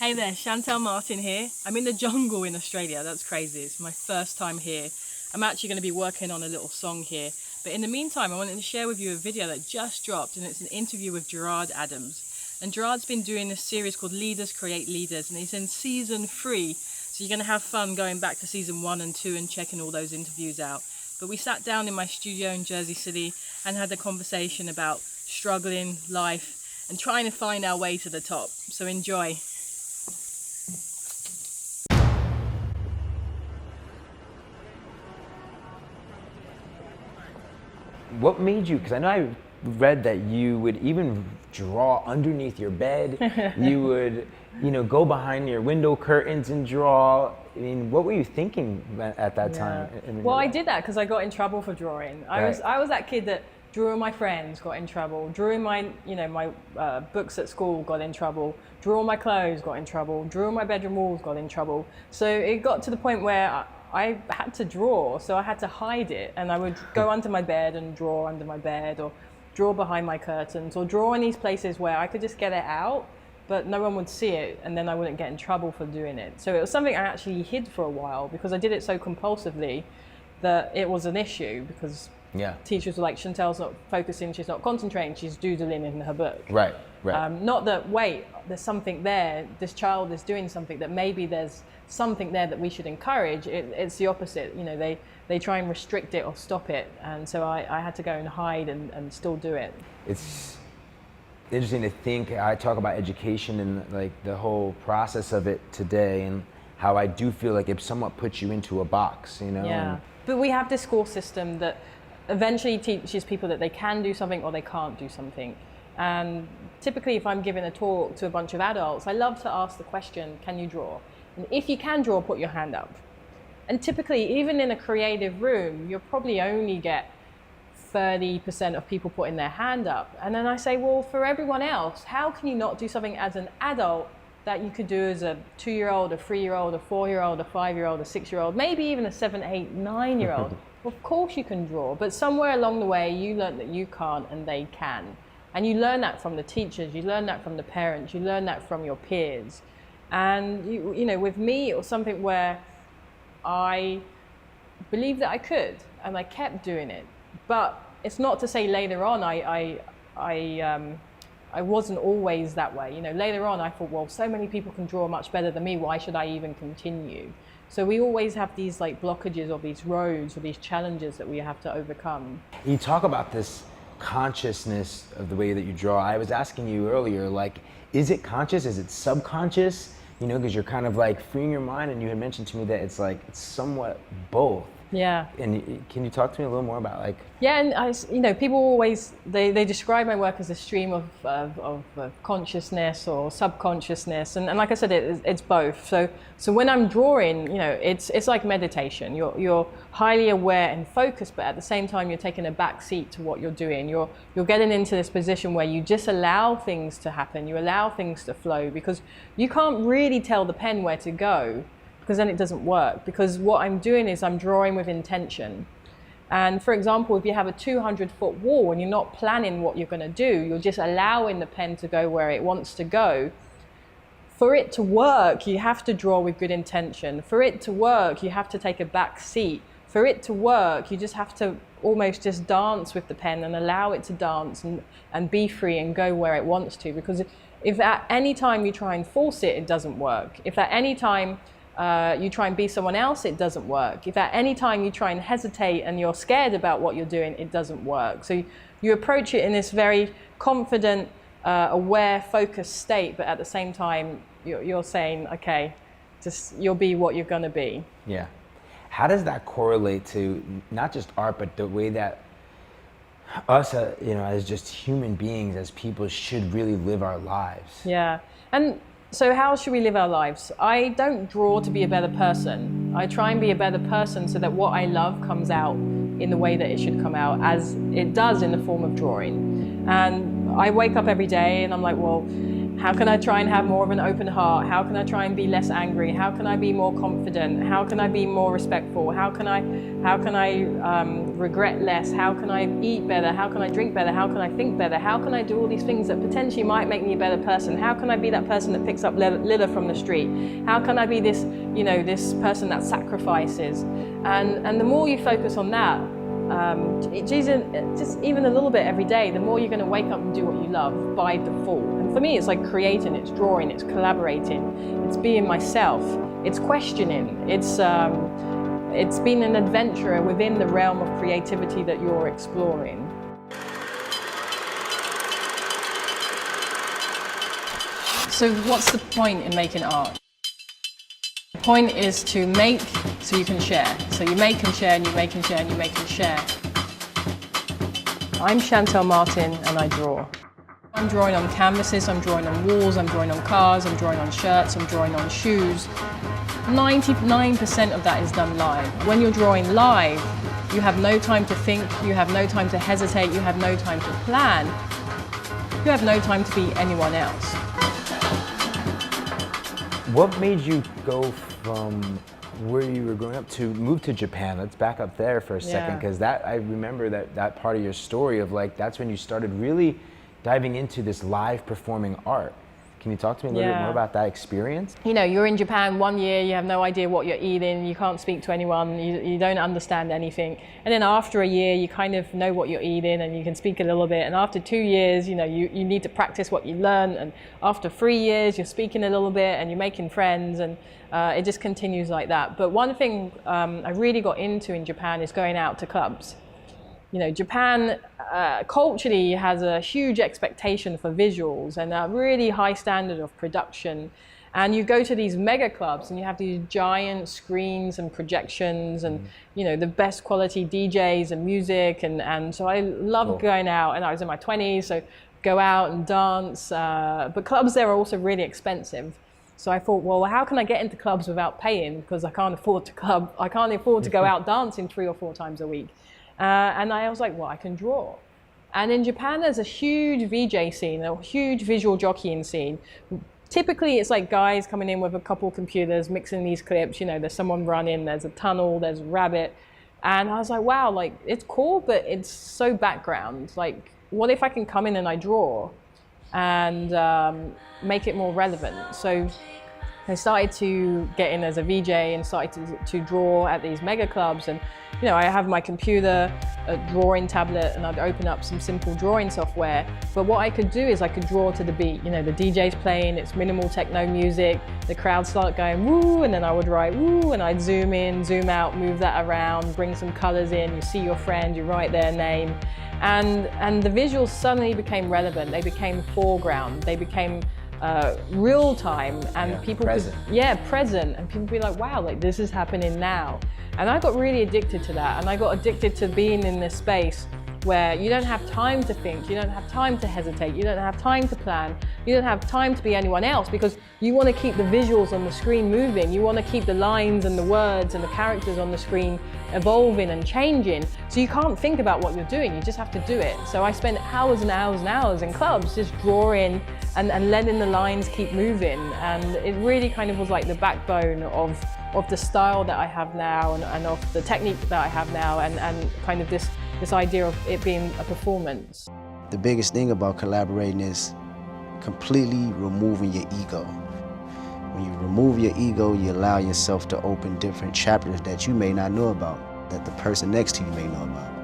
Hey there, Shantell Martin here. I'm in the jungle in Australia. That's crazy. It's my first time here. I'm actually going to be working on a little song here. But in the meantime, I wanted to share with you a video that just dropped, and it's an interview with Gerard Adams. And Gerard's been doing this series called Leaders Create Leaders, and he's in season 3. So you're going to have fun going back to season 1 and 2 and checking all those interviews out. But we sat down in my studio in Jersey City and had a conversation about struggling, life, and trying to find our way to the top. So enjoy. What made you, because I know I read that you would even draw underneath your bed, you would, go behind your window curtains and draw. I mean, what were you thinking at that time? Well, I did that because I got in trouble for drawing. I was that kid that drew all my friends, got in trouble, drew my, my books at school, got in trouble, drew all my clothes, got in trouble, drew all my bedroom walls, got in trouble. So it got to the point where I had to draw, so I had to hide it, and I would go under my bed and draw under my bed, or draw behind my curtains, or draw in these places where I could just get it out, but no one would see it, and then I wouldn't get in trouble for doing it. So it was something I actually hid for a while because I did it so compulsively that it was an issue, because teachers were like, Shantell's not focusing, she's not concentrating, she's doodling in her book. Right. Not that, wait, there's something there, this child is doing something, that maybe there's something there that we should encourage. It's the opposite. They try and restrict it or stop it, and so I had to go and hide and still do it. It's interesting to think. I talk about education and like the whole process of it today, and how I do feel like it somewhat puts you into a box, Yeah, but we have this school system that eventually teaches people that they can do something or they can't do something. And typically, if I'm giving a talk to a bunch of adults, I love to ask the question, can you draw? And if you can draw, put your hand up. And typically, even in a creative room, you'll probably only get 30% of people putting their hand up. And then I say, well, for everyone else, how can you not do something as an adult that you could do as a 2-year-old, a 3-year-old, a 4-year-old, a 5-year-old, a 6-year-old, maybe even a 7, 8, 9-year-old? Of course you can draw, but somewhere along the way, you learn that you can't and they can. And you learn that from the teachers, you learn that from the parents, you learn that from your peers. And with me, it was something where I believed that I could, and I kept doing it. But it's not to say later on I wasn't always that way. Later on I thought, well, so many people can draw much better than me. Why should I even continue? So we always have these like blockages or these roads or these challenges that we have to overcome. You talk about this consciousness of the way that you draw. I was asking you earlier, like, is it conscious? Is it subconscious? Because you're kind of like freeing your mind, and you had mentioned to me that it's somewhat both. Yeah. And can you talk to me a little more about like? Yeah, and people always they describe my work as a stream of consciousness or subconsciousness, and like I said, it's both. So when I'm drawing, it's like meditation. You're highly aware and focused, but at the same time, you're taking a back seat to what you're doing. You're getting into this position where you just allow things to happen. You allow things to flow, because you can't really tell the pen where to go, because then it doesn't work. Because what I'm doing is I'm drawing with intention. And for example, if you have a 200-foot wall and you're not planning what you're going to do, you're just allowing the pen to go where it wants to go. For it to work, you have to draw with good intention. For it to work, you have to take a back seat. For it to work, you just have to almost just dance with the pen and allow it to dance and be free and go where it wants to. Because if at any time you try and force it, it doesn't work. If at any time you try and be someone else, it doesn't work. If at any time you try and hesitate and you're scared about what you're doing, it doesn't work. So you approach it in this very confident, aware, focused state, but at the same time, you're saying, okay, just you'll be what you're going to be. Yeah. How does that correlate to not just art, but the way that us, as just human beings, as people, should really live our lives? Yeah. And so how should we live our lives? I don't draw to be a better person. I try and be a better person so that what I love comes out in the way that it should come out, as it does in the form of drawing. And I wake up every day and I'm like, well, How can I try and have more of an open heart? How can I try and be less angry? How can I be more confident? How can I be more respectful? How can I regret less? How can I eat better? How can I drink better? How can I think better? How can I do all these things that potentially might make me a better person? How can I be that person that picks up litter from the street? How can I be this, this person that sacrifices? And the more you focus on that, just even a little bit every day, the more you're going to wake up and do what you love by default. And for me, it's like creating, it's drawing, it's collaborating, it's being myself, it's questioning, it's being an adventurer within the realm of creativity that you're exploring. So what's the point in making art? The point is to make so you can share. So you make and share and you make and share and you make and share. I'm Shantell Martin and I draw. I'm drawing on canvases, I'm drawing on walls, I'm drawing on cars, I'm drawing on shirts, I'm drawing on shoes. 99% of that is done live. When you're drawing live, you have no time to think, you have no time to hesitate, you have no time to plan, you have no time to be anyone else. What made you go from where you were growing up to move to Japan? Let's back up there for a second, because I remember that part of your story of like, that's when you started really diving into this live performing art. Can you talk to me a little bit more about that experience? You're in Japan 1 year, you have no idea what you're eating, you can't speak to anyone, you don't understand anything. And then after a year, you kind of know what you're eating and you can speak a little bit. And after 2 years, you need to practice what you learned. And after 3 years, you're speaking a little bit and you're making friends, and it just continues like that. But one thing I really got into in Japan is going out to clubs. Japan culturally has a huge expectation for visuals and a really high standard of production. And you go to these mega clubs and you have these giant screens and projections and, the best quality DJs and music. And so I loved going out, and I was in my 20s, so go out and dance. But clubs there are also really expensive. So I thought, well, how can I get into clubs without paying? Because I can't afford to go out dancing 3 or 4 times a week. And I was like, well, I can draw. And in Japan, there's a huge VJ scene, a huge visual jockeying scene. Typically, it's like guys coming in with a couple computers, mixing these clips. There's someone running, there's a tunnel, there's a rabbit. And I was like, wow, like, it's cool, but it's so background. Like, what if I can come in and I draw and make it more relevant? So I started to get in as a VJ and started to draw at these mega clubs. And I have my computer, a drawing tablet, and I'd open up some simple drawing software. But what I could do is I could draw to the beat. The DJ's playing, it's minimal techno music, the crowd start going woo, and then I would write woo, and I'd zoom in, zoom out, move that around, bring some colors in, you see your friend, you write their name. And the visuals suddenly became relevant, they became foreground, they became real time, and people present. Present, and people be like, wow, like this is happening now. And I got really addicted to that, and I got addicted to being in this space where you don't have time to think, you don't have time to hesitate, you don't have time to plan, you don't have time to be anyone else, because you want to keep the visuals on the screen moving, you want to keep the lines and the words and the characters on the screen evolving and changing. So you can't think about what you're doing, you just have to do it. So I spent hours and hours and hours in clubs just drawing and letting the lines keep moving, and it really kind of was like the backbone of the style that I have now and of the technique that I have now, and kind of this idea of it being a performance. The biggest thing about collaborating is completely removing your ego. When you remove your ego, you allow yourself to open different chapters that you may not know about, that the person next to you may know about.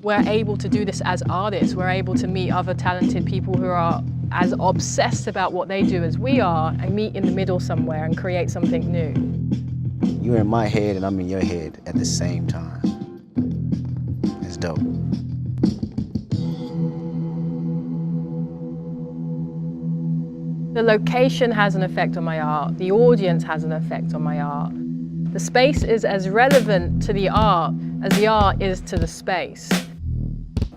We're able to do this as artists. We're able to meet other talented people who are as obsessed about what they do as we are, and meet in the middle somewhere and create something new. You're in my head and I'm in your head at the same time. It's dope. The location has an effect on my art. The audience has an effect on my art. The space is as relevant to the art as the art is to the space.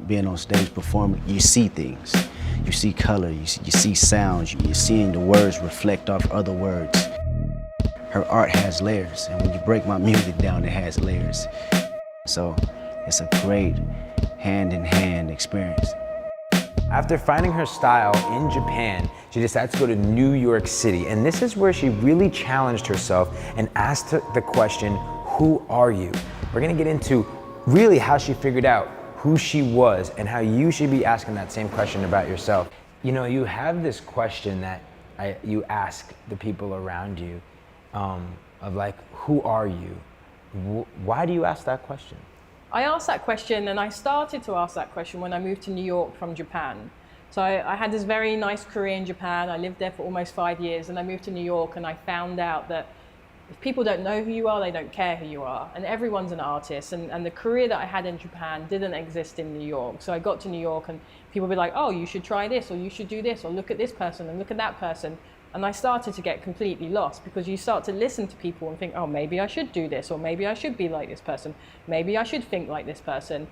Being on stage performing, you see things. You see color, you see sounds, you're seeing the words reflect off other words. Her art has layers, and when you break my music down, it has layers. So it's a great hand-in-hand experience. After finding her style in Japan, she decided to go to New York City. And this is where she really challenged herself and asked the question, who are you? We're gonna get into really how she figured out who she was and how you should be asking that same question about yourself. You know, you have this question that you ask the people around you of like, who are you? Why do you ask that question? I asked that question, and I started to ask that question when I moved to New York from Japan. So I had this very nice career in Japan. I lived there for almost 5 years, and I moved to New York, and I found out that if people don't know who you are, they don't care who you are. And everyone's an artist, and the career that I had in Japan didn't exist in New York. So I got to New York, and people would be like, oh, you should try this, or you should do this, or look at this person, and look at that person. And I started to get completely lost, because you start to listen to people and think, oh, maybe I should do this, or maybe I should be like this person, maybe I should think like this person.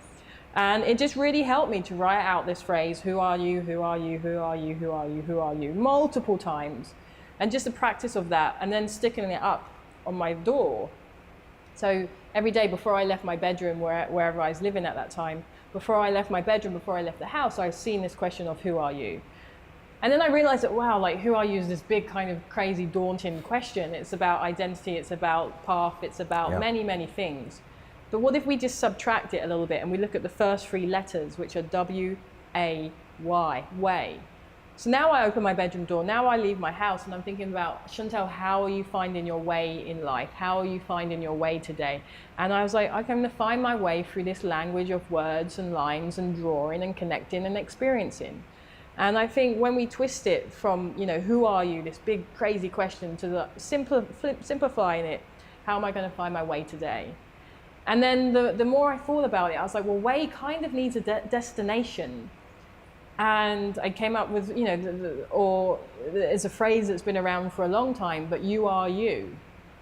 And it just really helped me to write out this phrase, who are you, who are you, who are you, who are you, who are you, multiple times. And just the practice of that, and then sticking it up on my door. So every day before I left my bedroom, wherever I was living at that time, before I left my bedroom, before I left the house, I was seeing this question of who are you? And then I realized that, wow, like, who are you is this big kind of crazy, daunting question. It's about identity, it's about path, it's about many, many things. But what if we just subtract it a little bit and we look at the first 3 letters, which are W-A-Y, way. So now I open my bedroom door, now I leave my house, and I'm thinking about, Shantell, how are you finding your way in life? How are you finding your way today? And I was like, I'm going to find my way through this language of words and lines and drawing and connecting and experiencing. And I think when we twist it from, you know, who are you, this big crazy question, to the simplifying it, how am I going to find my way today? And then the more I thought about it, I was like, well, way kind of needs a destination. And I came up with, you know, or it's a phrase that's been around for a long time, but you are you.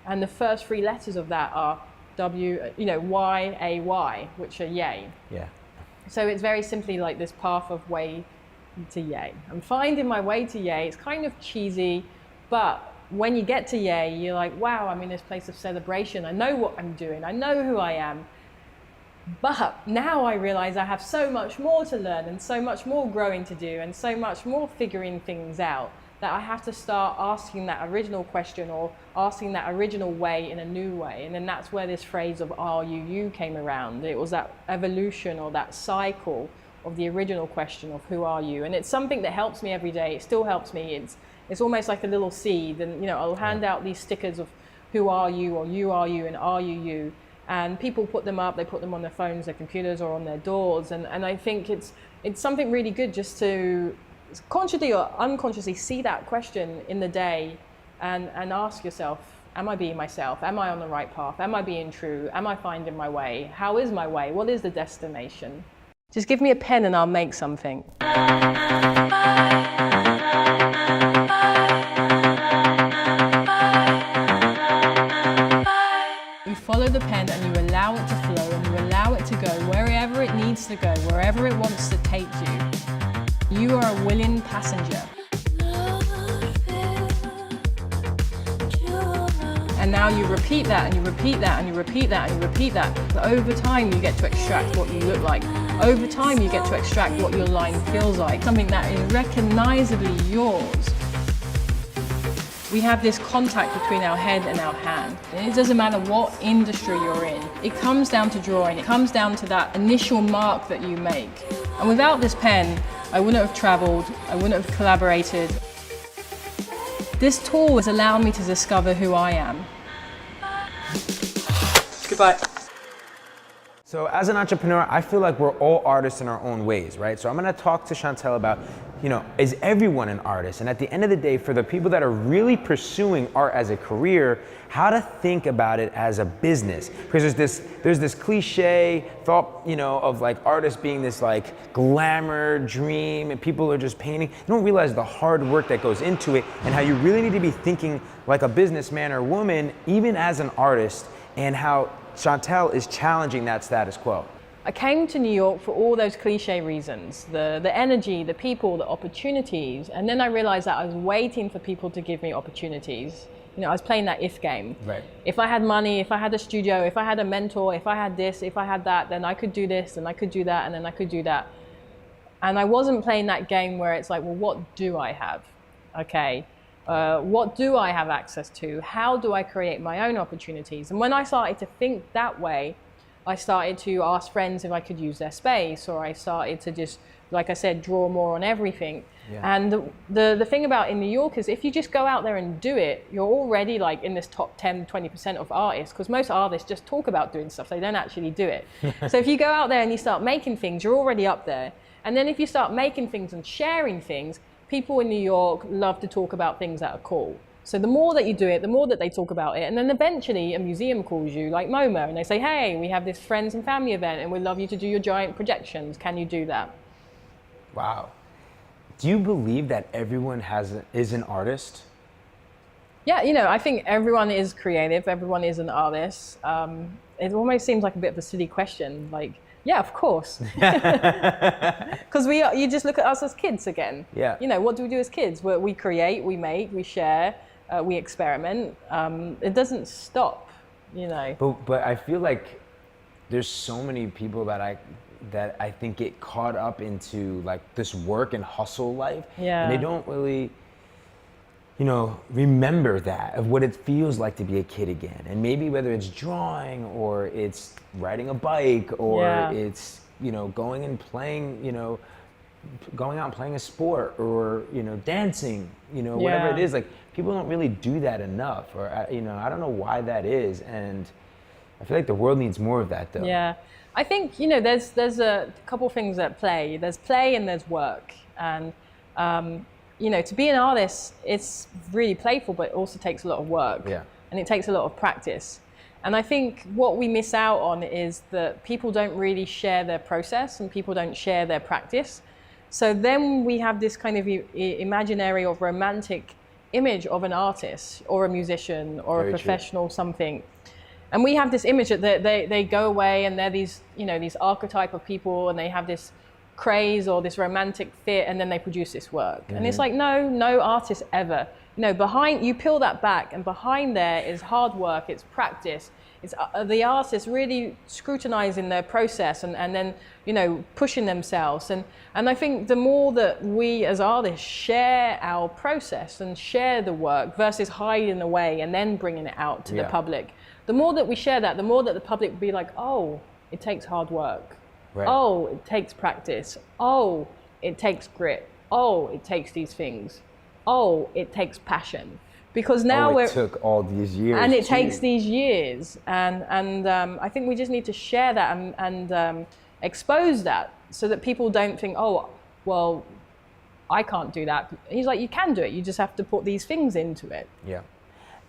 And the first 3 letters of that are Y-A-Y, which are yay. Yeah. So it's very simply like this path of way to yay. I'm finding my way to yay. It's kind of cheesy, but when you get to yay, you're like, wow, I'm in this place of celebration. I know what I'm doing. I know who I am. But now I realize I have so much more to learn and so much more growing to do and so much more figuring things out, that I have to start asking that original question or asking that original way in a new way. And then that's where this phrase of are you came around. It was that evolution or that cycle of the original question of who are you. And it's something that helps me every day. It still helps me. It's almost like a little seed, and, you know, I'll hand out these stickers of who are you, or you are you, and are you, and people put them up. They put them on their phones, their computers, or on their doors, and I think it's something really good just to consciously or unconsciously see that question in the day and ask yourself, am I being myself? Am I on the right path? Am I being true? Am I finding my way? How is my way? What is the destination? Just give me a pen and I'll make something. You follow the pen and you allow it to flow, and you allow it to go wherever it needs to go, wherever it wants to take you. You are a willing passenger. And now you repeat that, and you repeat that, and you repeat that, and you repeat that. But over time, you get to extract what you look like. Over time, you get to extract what your line feels like, something that is recognizably yours. We have this contact between our head and our hand. And it doesn't matter what industry you're in. It comes down to drawing. It comes down to that initial mark that you make. And without this pen, I wouldn't have traveled. I wouldn't have collaborated. This tool has allowed me to discover who I am. Goodbye. So as an entrepreneur, I feel like we're all artists in our own ways, right? So I'm gonna talk to Shantell about, you know, is everyone an artist? And at the end of the day, for the people that are really pursuing art as a career, how to think about it as a business. Because there's this cliche thought, you know, of like artists being this like glamour dream and people are just painting. You don't realize the hard work that goes into it and how you really need to be thinking like a businessman or woman, even as an artist, and how Shantell is challenging that status quo. I came to New York for all those cliche reasons, the energy, the people, the opportunities, and then I realized that I was waiting for people to give me opportunities I was playing that if game. Right. If I had money, if I had a studio, if I had a mentor, if I had this, if I had that, then I could do this, and I could do that, and then I could do that. And I wasn't playing that game where it's like, well, what do I have? Okay. What do I have access to? How do I create my own opportunities? And when I started to think that way, I started to ask friends if I could use their space, or I started to just, like I said, draw more on everything. Yeah. And the thing about in New York is if you just go out there and do it, you're already like in this top 10, 20% of artists, because most artists just talk about doing stuff, they don't actually do it. So if you go out there and you start making things, you're already up there. And then if you start making things and sharing things, people in New York love to talk about things that are cool. So the more that you do it, the more that they talk about it. And then eventually a museum calls you, like MoMA, and they say, hey, we have this friends and family event and we'd love you to do your giant projections. Can you do that? Wow. Do you believe that everyone is an artist? Yeah, I think everyone is creative. Everyone is an artist. It almost seems like a bit of a silly question. Like, yeah, of course. Because you just look at us as kids again. Yeah. What do we do as kids? We create, we make, we share, we experiment. It doesn't stop, But I feel like there's so many people that I think get caught up into like this work and hustle life. Yeah. And they don't really, remember that of what it feels like to be a kid again. And maybe whether it's drawing or it's riding a bike or it's, going and playing, going out and playing a sport or, dancing, whatever it is, like people don't really do that enough, or, I don't know why that is. And I feel like the world needs more of that though. Yeah. I think, there's a couple things at play. There's play and there's work. And, to be an artist, it's really playful, but it also takes a lot of work. Yeah. And it takes a lot of practice. And I think what we miss out on is that people don't really share their process and people don't share their practice. So then we have this kind of imaginary or romantic image of an artist or a musician or a professional something. And we have this image that they go away and they're these, these archetype of people and they have this craze or this romantic fit and then they produce this work. Mm-hmm. And it's like, no artist ever. Behind, you peel that back and behind there is hard work, it's practice. It's the artists really scrutinizing their process and then, pushing themselves. And I think the more that we as artists share our process and share the work versus hiding away and then bringing it out to the public, the more that we share that, the more that the public will be like, oh, it takes hard work. Right. Oh, it takes practice. Oh, it takes grit. Oh, it takes these things. Oh, it takes passion. Because now it took all these years. And it takes these years. And I think we just need to share that and expose that so that people don't think, oh, well, I can't do that. He's like, you can do it. You just have to put these things into it. Yeah.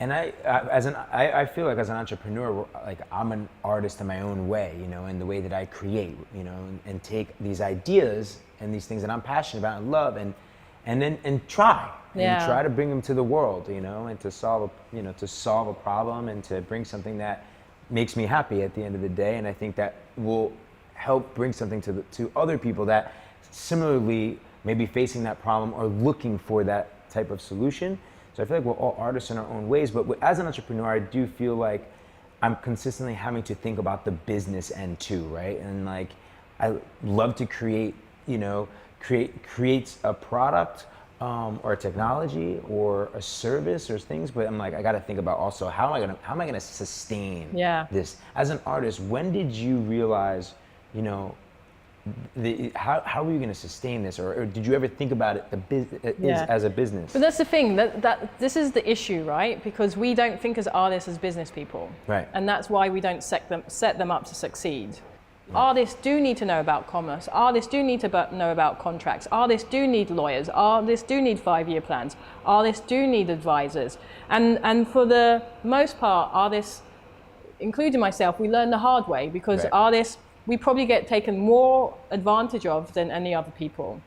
And I feel like as an entrepreneur, like I'm an artist in my own way, in the way that I create, and take these ideas and these things that I'm passionate about and love and try to bring them to the world, and to solve a problem and to bring something that makes me happy at the end of the day. And I think that will help bring something to other people that similarly may be facing that problem or looking for that type of solution. So I feel like we're all artists in our own ways, but as an entrepreneur, I do feel like I'm consistently having to think about the business end too, right? And like, I love to create a product or a technology or a service or things, but I'm like, I got to think about also how am I gonna sustain this as an artist? When did you realize, how are you going to sustain this, or did you ever think about it as a business? But that's the thing, that this is the issue, right? Because we don't think as artists as business people, right? And that's why we don't set them up to succeed. Right. Artists do need to know about commerce. Artists do need to know about contracts. Artists do need lawyers. Artists do need 5-year plans. Artists do need advisors. And for the most part, artists, including myself, we learn the hard way because artists, we probably get taken more advantage of than any other people.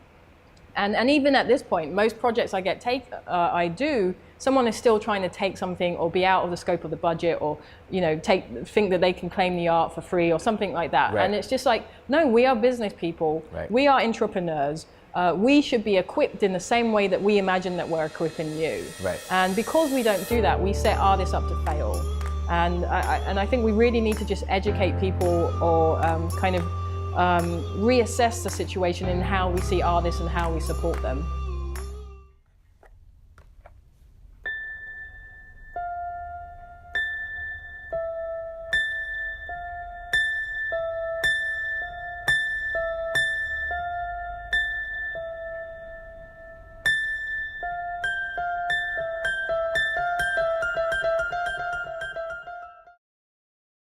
And even at this point, most projects I do, someone is still trying to take something or be out of the scope of the budget or, think that they can claim the art for free or something like that. Right. And it's just like, no, we are business people. Right. We are entrepreneurs. we should be equipped in the same way that we imagine that we're equipping you. Right. And because we don't do that, we set artists up to fail. And I think we really need to just educate people, or kind of reassess the situation in how we see artists and how we support them.